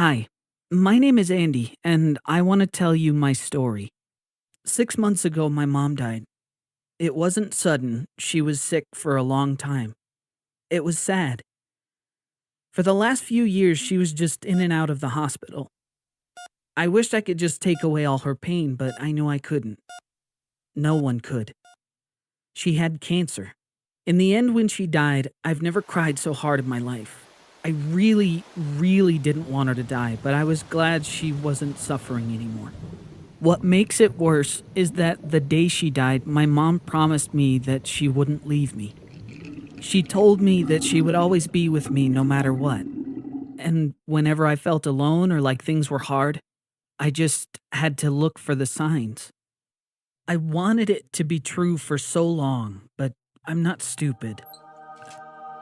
Hi, my name is Andy, and I want to tell you my story. 6 months ago, my mom died. It wasn't sudden, she was sick for a long time. It was sad. For the last few years, she was just in and out of the hospital. I wished I could just take away all her pain, but I knew I couldn't. No one could. She had cancer. In the end, when she died, I've never cried so hard in my life. I really didn't want her to die, but I was glad she wasn't suffering anymore. What makes it worse is that the day she died, my mom promised me that she wouldn't leave me. She told me that she would always be with me no matter what. And whenever I felt alone or like things were hard, I just had to look for the signs. I wanted it to be true for so long, but I'm not stupid.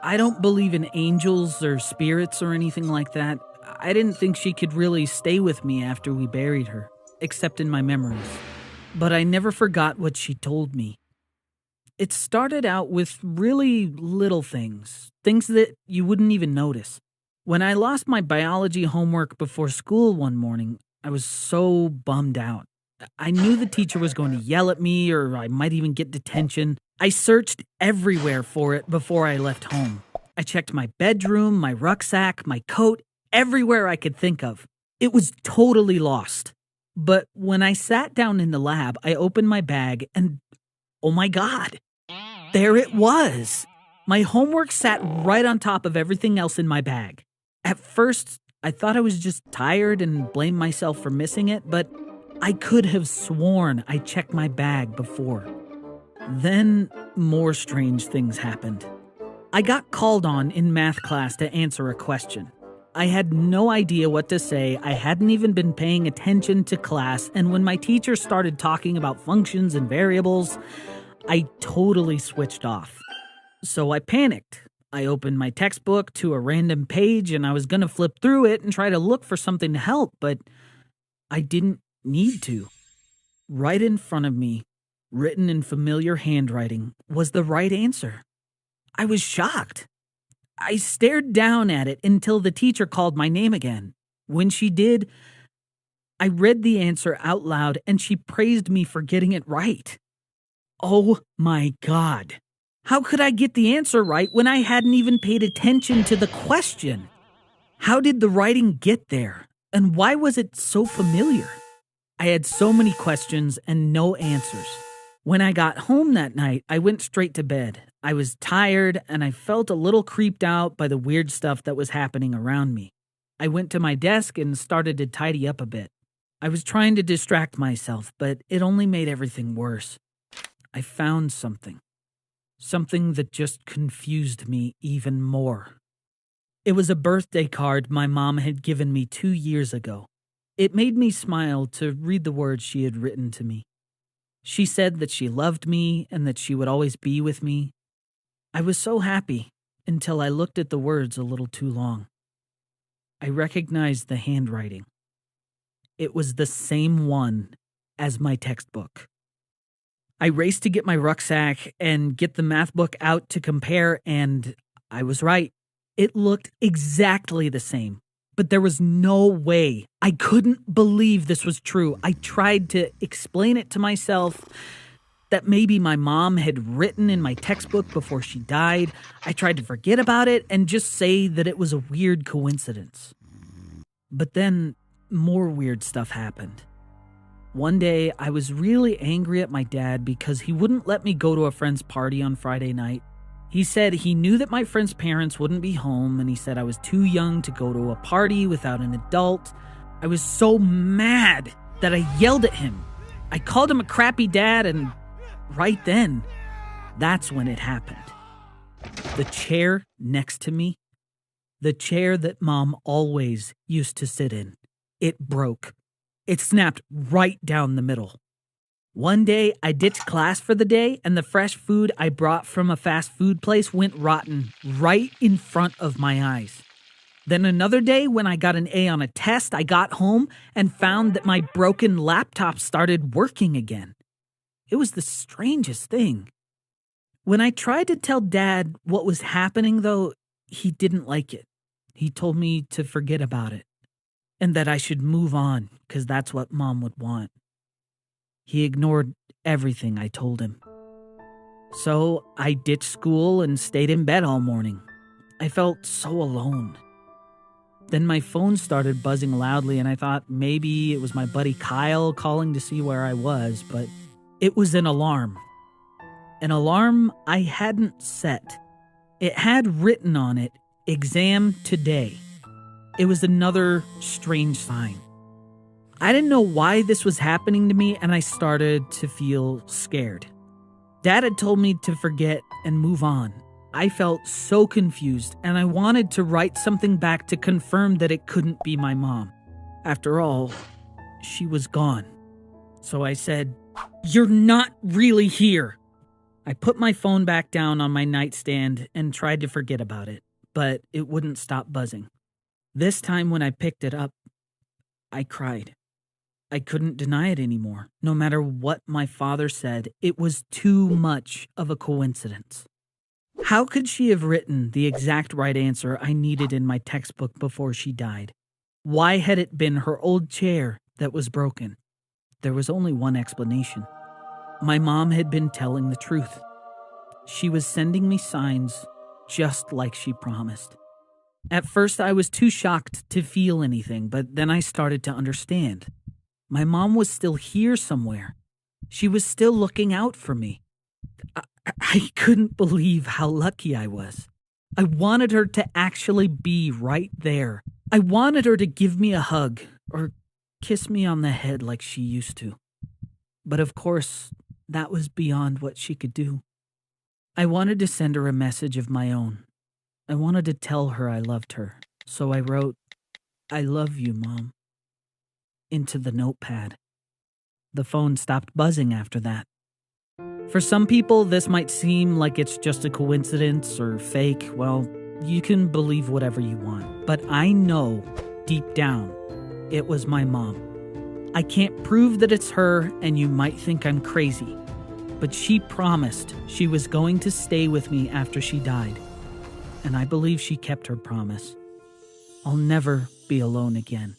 I don't believe in angels or spirits or anything like that. I didn't think she could really stay with me after we buried her, except in my memories. But I never forgot what she told me. It started out with really little things that you wouldn't even notice. When I lost my biology homework before school one morning, I was so bummed out. I knew the teacher was going to yell at me or I might even get detention. I searched everywhere for it before I left home. I checked my bedroom, my rucksack, my coat, everywhere I could think of. It was totally lost. But when I sat down in the lab, I opened my bag and, oh my God, there it was. My homework sat right on top of everything else in my bag. At first, I thought I was just tired and blamed myself for missing it, but I could have sworn I checked my bag before. Then, more strange things happened. I got called on in math class to answer a question. I had no idea what to say, I hadn't even been paying attention to class, and when my teacher started talking about functions and variables, I totally switched off. So I panicked. I opened my textbook to a random page and I was going to flip through it and try to look for something to help, but I didn't need to. Right in front of me, written in familiar handwriting, was the right answer. I was shocked. I stared down at it until the teacher called my name again. When she did, I read the answer out loud and she praised me for getting it right. Oh my God. How could I get the answer right when I hadn't even paid attention to the question? How did the writing get there? And why was it so familiar? I had so many questions and no answers. When I got home that night, I went straight to bed. I was tired and I felt a little creeped out by the weird stuff that was happening around me. I went to my desk and started to tidy up a bit. I was trying to distract myself, but it only made everything worse. I found something. Something that just confused me even more. It was a birthday card my mom had given me 2 years ago. It made me smile to read the words she had written to me. She said that she loved me and that she would always be with me. I was so happy until I looked at the words a little too long. I recognized the handwriting. It was the same one as my textbook. I raced to get my rucksack and get the math book out to compare, and I was right. It looked exactly the same, but there was no way. I couldn't believe this was true. I tried to explain it to myself that maybe my mom had written in my textbook before she died. I tried to forget about it and just say that it was a weird coincidence. But then more weird stuff happened. One day, I was really angry at my dad because he wouldn't let me go to a friend's party on Friday night. He said he knew that my friend's parents wouldn't be home, and he said I was too young to go to a party without an adult. I was so mad that I yelled at him. I called him a crappy dad, and right then, that's when it happened. The chair next to me, the chair that Mom always used to sit in, it broke. It snapped right down the middle. One day, I ditched class for the day, and the fresh food I brought from a fast food place went rotten right in front of my eyes. Then another day, when I got an A on a test, I got home and found that my broken laptop started working again. It was the strangest thing. When I tried to tell Dad what was happening, though, he didn't like it. He told me to forget about it. and that I should move on because that's what Mom would want. He ignored everything I told him. So I ditched school and stayed in bed all morning. I felt so alone. Then my phone started buzzing loudly, and I thought maybe it was my buddy Kyle calling to see where I was, but it was an alarm. An alarm I hadn't set. It had written on it, "Exam today." It was another strange sign. I didn't know why this was happening to me, and I started to feel scared. Dad had told me to forget and move on. I felt so confused, and I wanted to write something back to confirm that it couldn't be my mom. After all, she was gone. So I said, "You're not really here." I put my phone back down on my nightstand and tried to forget about it, but it wouldn't stop buzzing. This time when I picked it up, I cried. I couldn't deny it anymore. No matter what my father said, it was too much of a coincidence. How could she have written the exact right answer I needed in my textbook before she died? Why had it been her old chair that was broken? There was only one explanation. My mom had been telling the truth. She was sending me signs just like she promised. At first, I was too shocked to feel anything, but then I started to understand. My mom was still here somewhere. She was still looking out for me. I couldn't believe how lucky I was. I wanted her to actually be right there. I wanted her to give me a hug or kiss me on the head like she used to. But of course, that was beyond what she could do. I wanted to send her a message of my own. I wanted to tell her I loved her. So I wrote, "I love you, Mom," into the notepad. The phone stopped buzzing after that. For some people, this might seem like it's just a coincidence or fake. Well, you can believe whatever you want. But I know, deep down, it was my mom. I can't prove that it's her, and you might think I'm crazy. But she promised she was going to stay with me after she died. And I believe she kept her promise. I'll never be alone again.